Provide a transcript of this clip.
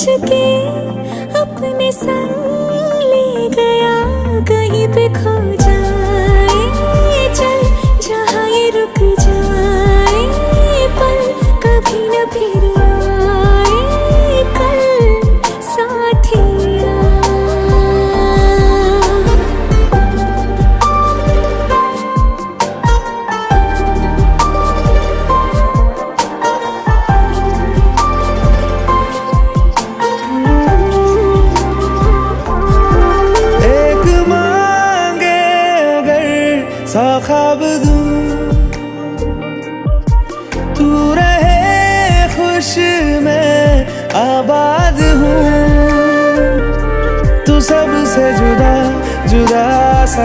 के अपने संग ले गया, कहीं पे खो जाए चल जहाँ ये रुक जाए, पल कभी न फिर आए कल साथिया। सा ख्वाब दूं तू रहे खुश मैं आबाद हूँ, तू सबसे जुदा जुदा सा